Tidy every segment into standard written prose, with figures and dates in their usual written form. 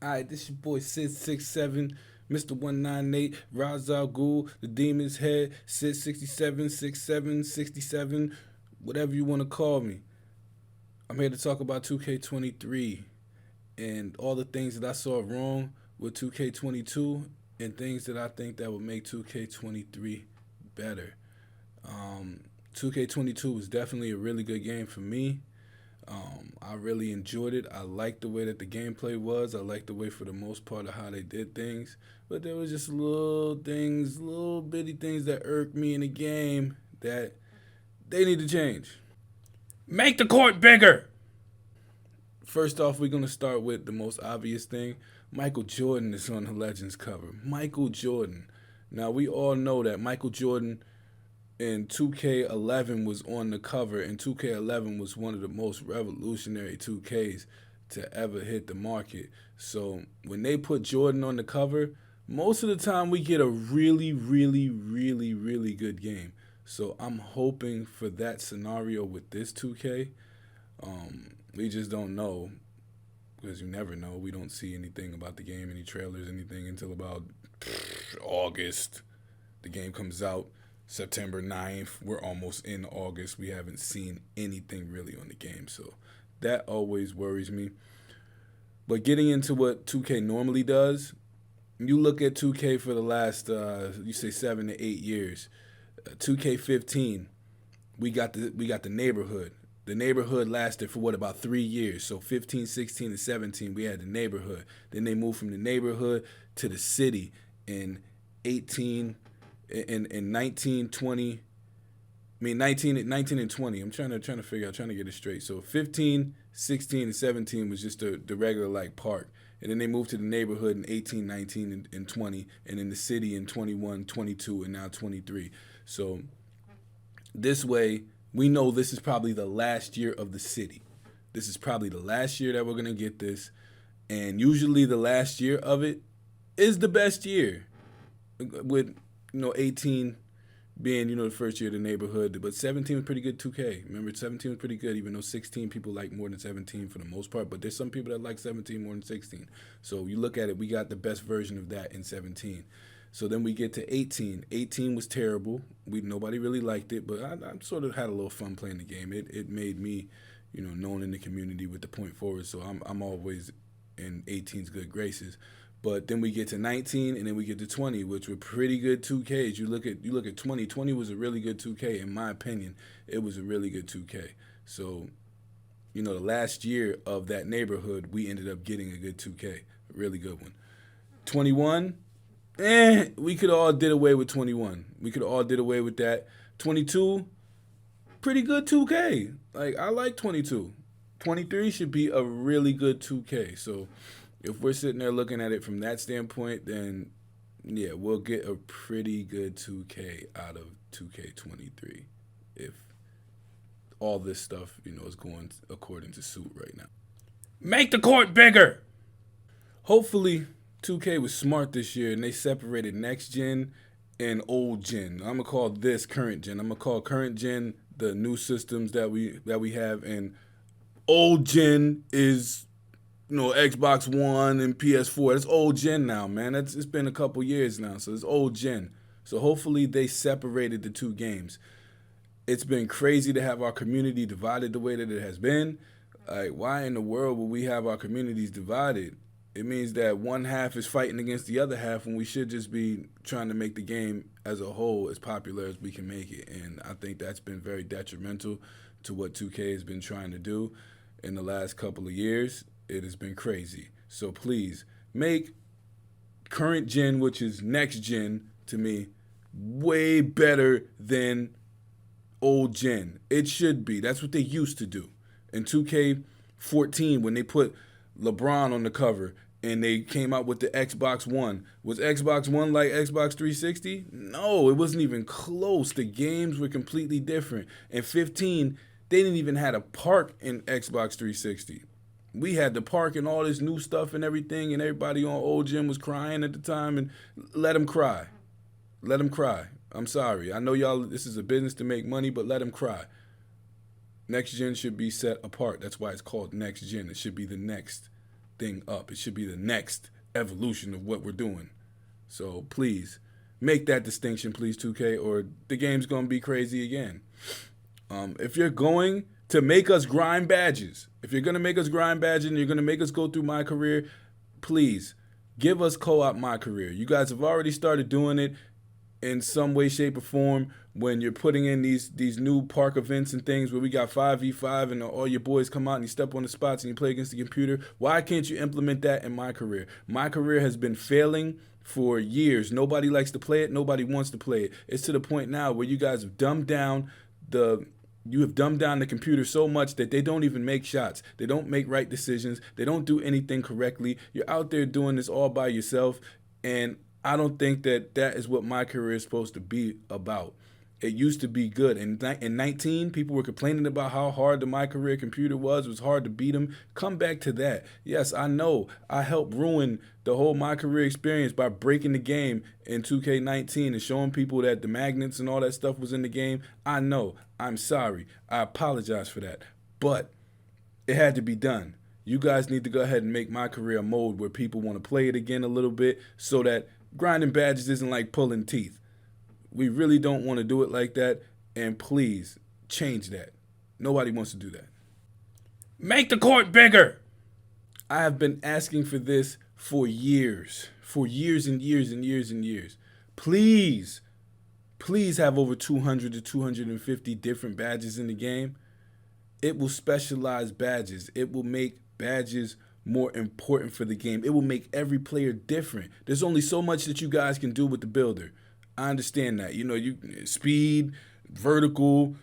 Alright, this your boy Sid67, Mr. 198, Ra's al Ghul, the Demon's Head, Sid 67, 67, 67, whatever you want to call me. I'm here to talk about 2K23 and all the things that I saw wrong with 2K22 and things that I think that would make 2K23 better. 2K22 was definitely a really good game for me. I really enjoyed it. I liked the way that the gameplay was. I liked the way, for the most part, of how they did things. But there was just little things, little bitty things that irked me in the game that they need to change. Make the court bigger. First off, we're gonna start with the most obvious thing. Michael Jordan is on the Legends cover. Michael Jordan. Now we all know that Michael Jordan in 2K11 was on the cover, and 2K11 was one of the most revolutionary 2Ks to ever hit the market. So when they put Jordan on the cover, most of the time we get a really, really, really, really good game. So I'm hoping for that scenario with this 2K. We just don't know, because you never know. We don't see anything about the game, any trailers, anything until about August. The game comes out September 9th. We're almost in August. We haven't seen anything really on the game. So that always worries me. But getting into what 2K normally does, you look at 2K for the last, you say 7 to 8 years. 2K15, we got the neighborhood. The neighborhood lasted for what, about 3 years. So 15, 16, and 17, we had the neighborhood. Then they moved from the neighborhood to the city in 18 in 19, 20. I mean 19 and 20. I'm trying to figure out, trying to get it straight. So 15, 16, and 17 was just the regular like park. And then they moved to the neighborhood in 18, 19, and 20, and in the city in 21, 22, and now 23. So this way, we know this is probably the last year of the city. This is probably the last year that we're going to get this. And usually the last year of it is the best year. With 18 being, the first year of the neighborhood. But 17 was pretty good 2K. Remember, 17 was pretty good, even though 16 people like more than 17 for the most part. But there's some people that like 17 more than 16. So you look at it, we got the best version of that in 17. So then we get to 18. 18 was terrible. Nobody really liked it, but I sort of had a little fun playing the game. It made me, known in the community with the point forward. So I'm always in 18's good graces. But then we get to 19, and then we get to 20, which were pretty good 2Ks. You look at 20. 20 was a really good 2K, in my opinion. It was a really good 2K. So, the last year of that neighborhood, we ended up getting a good 2K, a really good one. 21, we could all did away with 21. We could all did away with that. 22, pretty good 2K. Like, I like 22. 23 should be a really good 2K. So if we're sitting there looking at it from that standpoint, then yeah, we'll get a pretty good 2K out of 2K23 if all this stuff, is going according to suit right now. Make the court bigger. Hopefully, 2K was smart this year and they separated next gen and old gen. I'm gonna call this current gen. I'm gonna call current gen the new systems that we have, and old gen is Xbox One and PS4. It's old gen now, man. It's been a couple years now, so it's old gen. So hopefully they separated the two games. It's been crazy to have our community divided the way that it has been. Like, why in the world would we have our communities divided? It means that one half is fighting against the other half when we should just be trying to make the game as a whole as popular as we can make it. And I think that's been very detrimental to what 2K has been trying to do in the last couple of years. It has been crazy. So please make current gen, which is next gen to me, way better than old gen. It should be. That's what they used to do. In 2K14, when they put LeBron on the cover and they came out with the Xbox One, was Xbox One like Xbox 360? No, it wasn't even close. The games were completely different. In 15, they didn't even have a park in Xbox 360. We had the park and all this new stuff and everything, and everybody on old gen was crying at the time, and let them cry. Let them cry. I'm sorry. I know y'all, this is a business to make money, but let them cry. Next gen should be set apart. That's why it's called next gen. It should be the next thing up. It should be the next evolution of what we're doing. So please make that distinction, please, 2K, or the game's gonna be crazy again. If you're going to make us grind badges, if you're gonna make us grind badges and you're gonna make us go through My Career, please give us co-op My Career. You guys have already started doing it in some way, shape, or form when you're putting in these new park events and things where we got 5v5 and all your boys come out and you step on the spots and you play against the computer. Why can't you implement that in My Career? My Career has been failing for years. Nobody likes to play it. Nobody wants to play it. It's to the point now where you guys have dumbed down the computer so much that they don't even make shots. They don't make right decisions. They don't do anything correctly. You're out there doing this all by yourself, and I don't think that is what My Career is supposed to be about. It used to be good. In 19, people were complaining about how hard the My Career computer was. It was hard to beat them. Come back to that. Yes, I know. I helped ruin the whole My Career experience by breaking the game in 2K19 and showing people that the magnets and all that stuff was in the game. I know. I'm sorry. I apologize for that. But it had to be done. You guys need to go ahead and make My Career a mode where people want to play it again a little bit so that grinding badges isn't like pulling teeth. We really don't want to do it like that, and please change that. Nobody wants to do that. Make the court bigger. I have been asking for this for years and years and years and years. Please have over 200 to 250 different badges in the game. It will specialize badges. It will make badges more important for the game. It will make every player different. There's only so much that you guys can do with the builder. I understand that. You speed, vertical,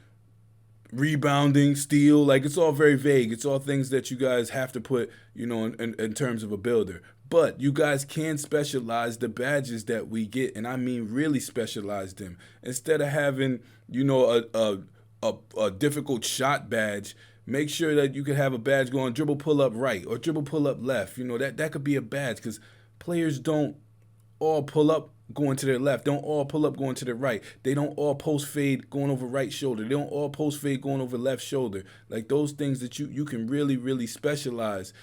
rebounding, steal, like it's all very vague. It's all things that you guys have to put, in terms of a builder. But you guys can specialize the badges that we get, and I mean really specialize them. Instead of having, a difficult shot badge, make sure that you could have a badge going dribble pull up right or dribble pull up left. That could be a badge because players don't all pull up going to their left, don't all pull up going to their right. They don't all post fade going over right shoulder. They don't all post fade going over left shoulder. Like those things that you can really, really specialize.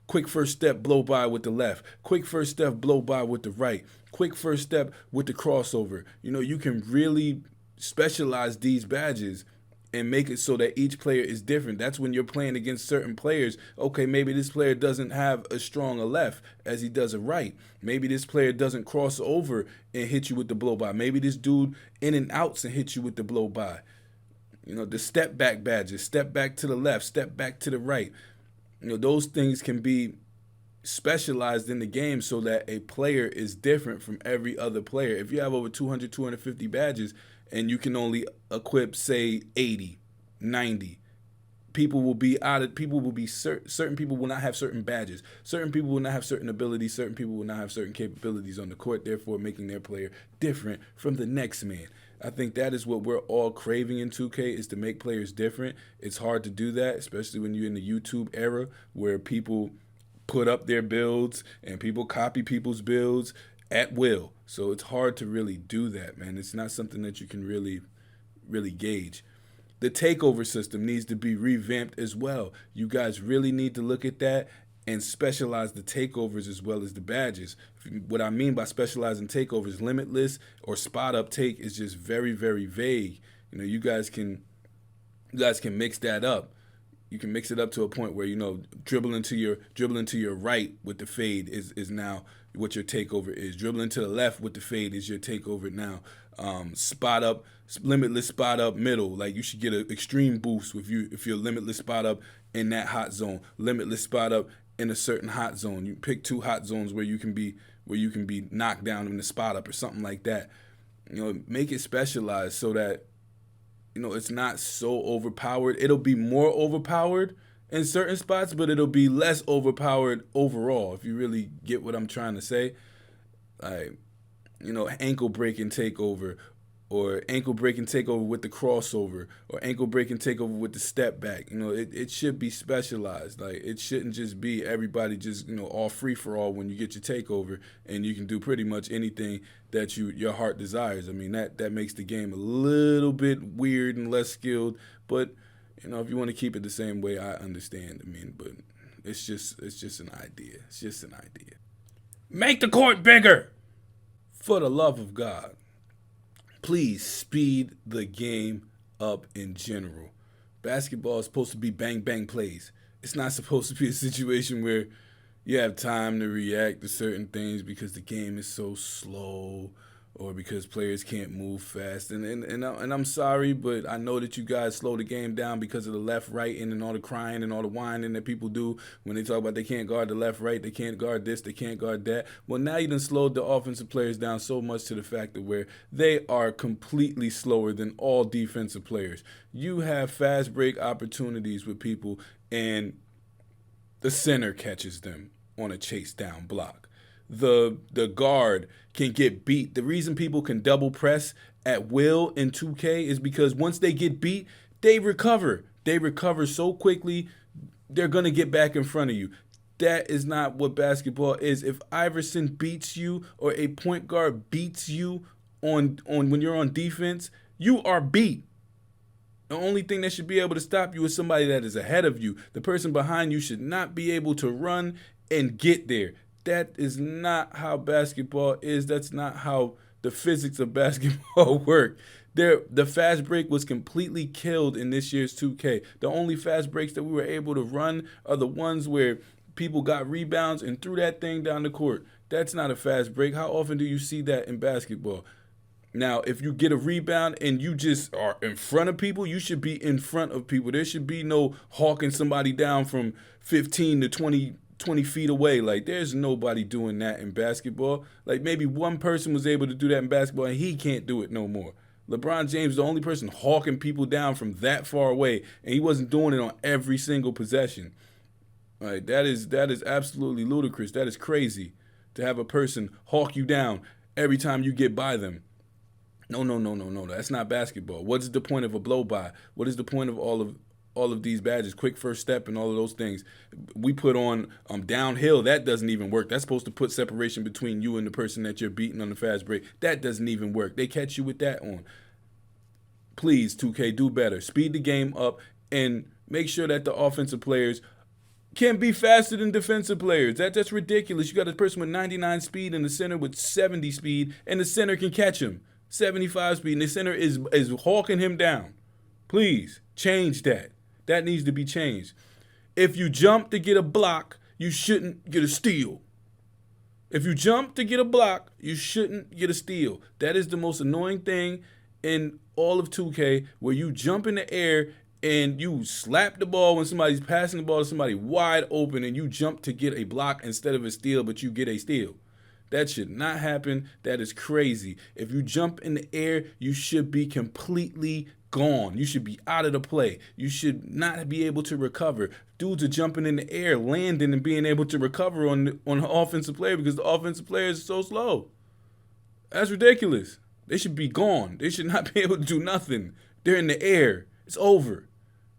Quick first step blow by with the left. Quick first step blow by with the right. Quick first step with the crossover. You can really specialize these badges and make it so that each player is different. That's when you're playing against certain players. Okay, maybe this player doesn't have as strong a left as he does a right. Maybe this player doesn't cross over and hit you with the blow by. Maybe this dude in and outs and hit you with the blow by. The step back badges, step back to the left, step back to the right. Those things can be specialized in the game so that a player is different from every other player. If you have over 200, 250 badges, and you can only equip, say, 80, 90. Certain people will not have certain badges. Certain people will not have certain abilities. Certain people will not have certain capabilities on the court, therefore making their player different from the next man. I think that is what we're all craving in 2K, is to make players different. It's hard to do that, especially when you're in the YouTube era where people put up their builds and people copy people's builds at will. So it's hard to really do that, man. It's not something that you can really gauge. The takeover system needs to be revamped as well. You guys really need to look at that and specialize the takeovers as well as the badges. What I mean by specializing takeovers, limitless or spot up take is just very, very vague. You guys can mix that up. You can mix it up to a point where dribbling to your right with the fade is now what your takeover is. Dribbling to the left with the fade is your takeover now. Spot up, limitless spot up middle. Like you should get an extreme boost if you're limitless spot up in that hot zone. Limitless spot up in a certain hot zone. You pick two hot zones where you can be knocked down in the spot up or something like that. Make it specialized so that it's not so overpowered. It'll be more overpowered in certain spots, but it'll be less overpowered overall, if you really get what I'm trying to say. Like, ankle breaking takeover, or ankle breaking takeover with the crossover, or ankle breaking takeover with the step back. It should be specialized. Like, it shouldn't just be everybody just, all free for all when you get your takeover and you can do pretty much anything that your heart desires. I mean, that makes the game a little bit weird and less skilled, but if you want to keep it the same way, I understand. But It's just an idea. It's just an idea. Make the court bigger. For the love of God, please speed the game up in general. Basketball is supposed to be bang bang plays. It's not supposed to be a situation where you have time to react to certain things because the game is so slow or because players can't move fast. And I'm sorry, but I know that you guys slow the game down because of the left, right, and all the crying and all the whining that people do when they talk about they can't guard the left, right, they can't guard this, they can't guard that. Well, now you done slowed the offensive players down so much to the fact that where they are completely slower than all defensive players. You have fast break opportunities with people, and the center catches them on a chase down block. The guard can get beat. The reason people can double press at will in 2K is because once they get beat, they recover. They recover so quickly, they're going to get back in front of you. That is not what basketball is. If Iverson beats you or a point guard beats you on when you're on defense, you are beat. The only thing that should be able to stop you is somebody that is ahead of you. The person behind you should not be able to run and get there. That is not how basketball is. That's not how the physics of basketball work. The fast break was completely killed in this year's 2K. The only fast breaks that we were able to run are the ones where people got rebounds and threw that thing down the court. That's not a fast break. How often do you see that in basketball? Now, if you get a rebound and you just are in front of people, you should be in front of people. There should be no hawking somebody down from 15 to 20 feet away. Like, there's nobody doing that in basketball. Like, maybe one person was able to do that in basketball, and he can't do it no more. LeBron James is the only person hawking people down from that far away, and he wasn't doing it on every single possession. Like, that is absolutely ludicrous. That is crazy to have a person hawk you down every time you get by them. No. That's not basketball. What is the point of a blow by? What is the point of all of these badges? Quick first step and all of those things. We put on downhill. That doesn't even work. That's supposed to put separation between you and the person that you're beating on the fast break. That doesn't even work. They catch you with that on. Please, 2K, do better. Speed the game up and make sure that the offensive players can be faster than defensive players. That's ridiculous. You got a person with 99 speed and the center with 70 speed, and the center can catch him. 75 speed, and the center is hawking him down. Please, change that. That needs to be changed. If you jump to get a block, you shouldn't get a steal. If you jump to get a block, you shouldn't get a steal. That is the most annoying thing in all of 2K, where you jump in the air and you slap the ball when somebody's passing the ball to somebody wide open, and you jump to get a block instead of a steal, but you get a steal. That should not happen. That is crazy. If you jump in the air, you should be completely gone. You should be out of the play. You should not be able to recover. Dudes are jumping in the air, landing, and being able to recover on the offensive player because the offensive player is so slow. That's ridiculous. They should be gone. They should not be able to do nothing. They're in the air. It's over.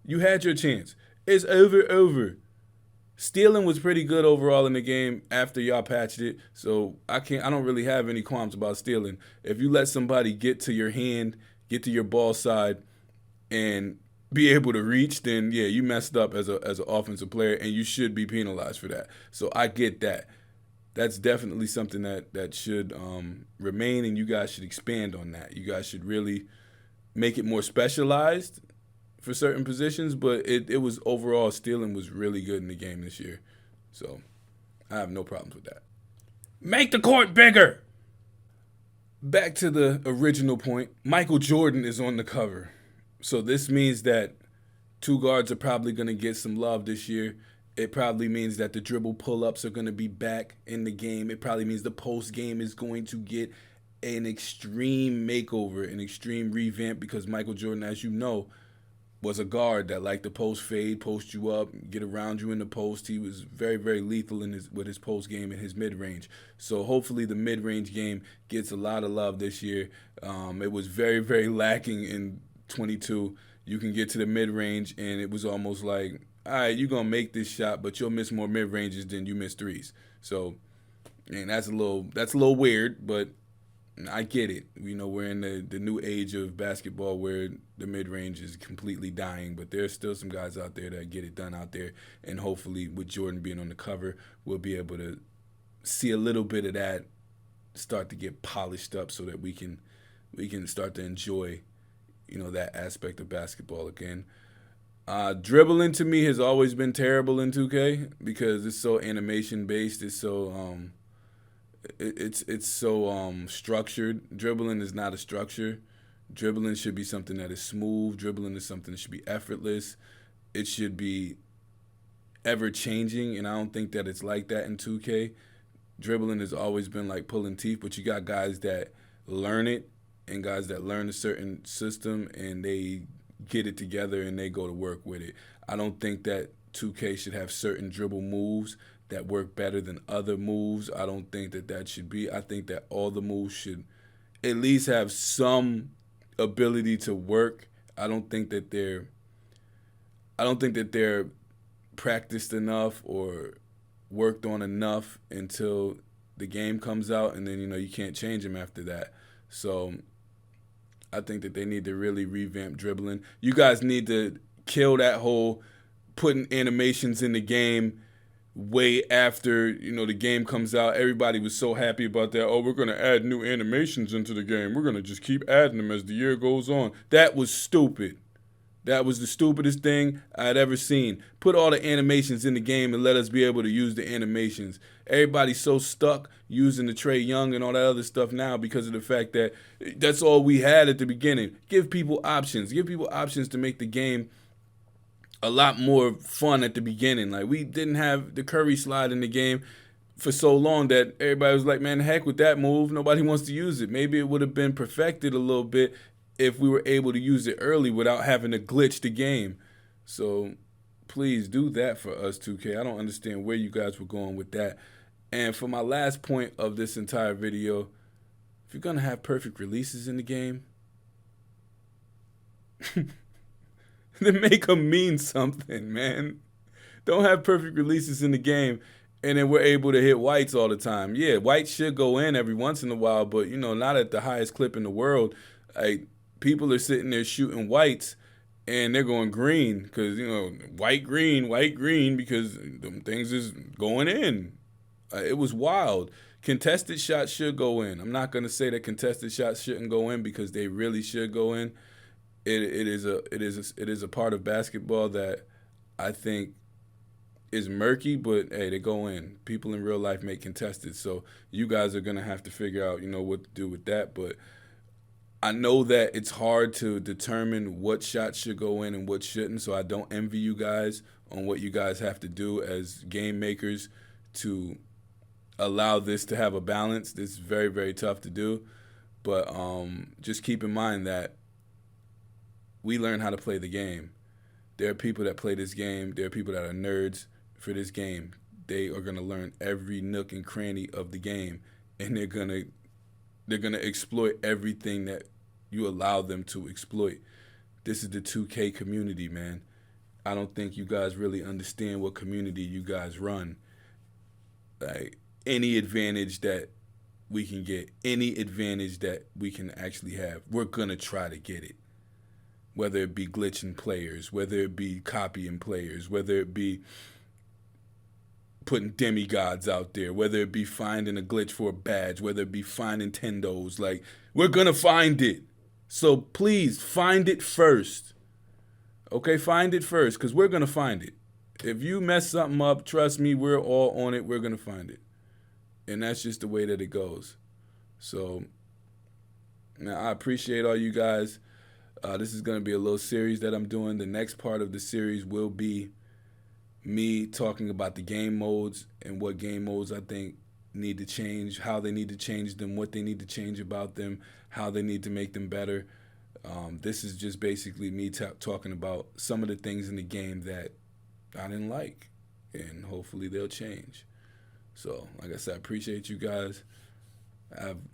You had your chance. It's over. Stealing was pretty good overall in the game after y'all patched it, so I don't really have any qualms about stealing. If you let somebody get to your hand, get to your ball side, and be able to reach, then yeah, you messed up as an offensive player, and you should be penalized for that. So I get that. That's definitely something that should remain, and you guys should expand on that. You guys should really make it more specialized for certain positions, but it was overall, stealing was really good in the game this year. So I have no problems with that. Make the court bigger. Back to the original point, Michael Jordan is on the cover. So this means that two guards are probably going to get some love this year. It probably means that the dribble pull-ups are going to be back in the game. It probably means the post game is going to get an extreme makeover, an extreme revamp, because Michael Jordan, as you know, was a guard that liked to post fade, post you up, get around you in the post. He was very, very lethal with his post game and his mid-range. So hopefully the mid-range game gets a lot of love this year. It was very, very lacking in 22. You can get to the mid-range, and it was almost like, all right, you're going to make this shot, but you'll miss more mid-ranges than you miss threes. So, and that's a little weird, but I get it. You know, we're in the new age of basketball where the mid range is completely dying, but there's still some guys out there that get it done out there. And hopefully, with Jordan being on the cover, we'll be able to see a little bit of that start to get polished up so that we can start to enjoy, that aspect of basketball again. Dribbling to me has always been terrible in 2K because it's so animation based. It's so it's so structured. Dribbling is not a structure. Dribbling should be something that is smooth. Dribbling is something that should be effortless. It should be ever changing, and I don't think that it's like that in 2K. Dribbling has always been like pulling teeth, but you got guys that learn it and guys that learn a certain system and they get it together and they go to work with it. I don't think that 2K should have certain dribble moves that work better than other moves. I don't think that that should be. I think that all the moves should at least have some ability to work. I don't think that they're practiced enough or worked on enough until the game comes out, and then you can't change them after that. So I think that they need to really revamp dribbling. You guys need to kill that whole putting animations in the game way after the game comes out. Everybody was so happy about that. Oh, we're gonna add new animations into the game. We're gonna just keep adding them as the year goes on. That was stupid. That was the stupidest thing I'd ever seen. Put all the animations in the game and let us be able to use the animations. Everybody's so stuck using the Trae Young and all that other stuff now because of the fact that that's all we had at the beginning. Give people options. Give people options to make the game a lot more fun at the beginning. Like, we didn't have the Curry slide in the game for so long that everybody was like, man, heck with that move. Nobody wants to use it. Maybe it would have been perfected a little bit if we were able to use it early without having to glitch the game. So please do that for us, 2K. I don't understand where you guys were going with that. And for my last point of this entire video, if you're going to have perfect releases in the game, then make them mean something, man. Don't have perfect releases in the game and then we're able to hit whites all the time. Yeah, whites should go in every once in a while, but not at the highest clip in the world. Like, people are sitting there shooting whites and they're going green because white green because them things is going in. It was wild. Contested shots should go in. I'm not going to say that contested shots shouldn't go in because they really should go in. It is a part of basketball that I think is murky, but hey, they go in. People in real life make contested, so you guys are going to have to figure out what to do with that. But I know that it's hard to determine what shots should go in and what shouldn't, so I don't envy you guys on what you guys have to do as game makers to allow this to have a balance. This is very, very tough to do, but just keep in mind that we learn how to play the game. There are people that play this game. There are people that are nerds for this game. They are going to learn every nook and cranny of the game, and they're going to exploit everything that you allow them to exploit. This is the 2K community, man. I don't think you guys really understand what community you guys run. Like, any advantage that we can get, any advantage that we can actually have, we're going to try to get it. Whether it be glitching players, whether it be copying players, whether it be putting demigods out there, whether it be finding a glitch for a badge, whether it be finding Tendos. Like, we're going to find it. So please find it first. Okay, find it first because we're going to find it. If you mess something up, trust me, we're all on it. We're going to find it. And that's just the way that it goes. So now I appreciate all you guys. This is going to be a little series that I'm doing. The next part of the series will be me talking about the game modes and what game modes I think need to change, how they need to change them, what they need to change about them, how they need to make them better. This is just basically me talking about some of the things in the game that I didn't like, and hopefully they'll change. So, like I said, I appreciate you guys.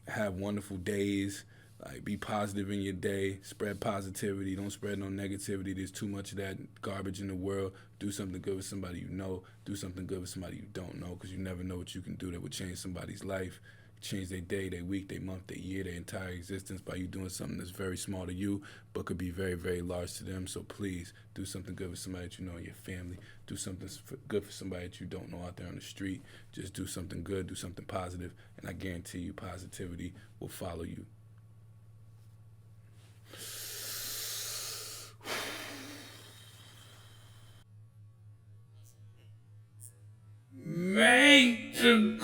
Have wonderful days. Like, be positive in your day. Spread positivity. Don't spread no negativity. There's too much of that garbage in the world. Do something good with somebody you know. Do something good with somebody you don't know, because you never know what you can do that would change somebody's life. change their day, their week, their month, their year, their entire existence by you doing something that's very small to you, but could be very, very large to them. So please do something good for somebody that you know in your family. Do something good for somebody that you don't know out there on the street. Just do something good, do something positive, and I guarantee you positivity will follow you. Make the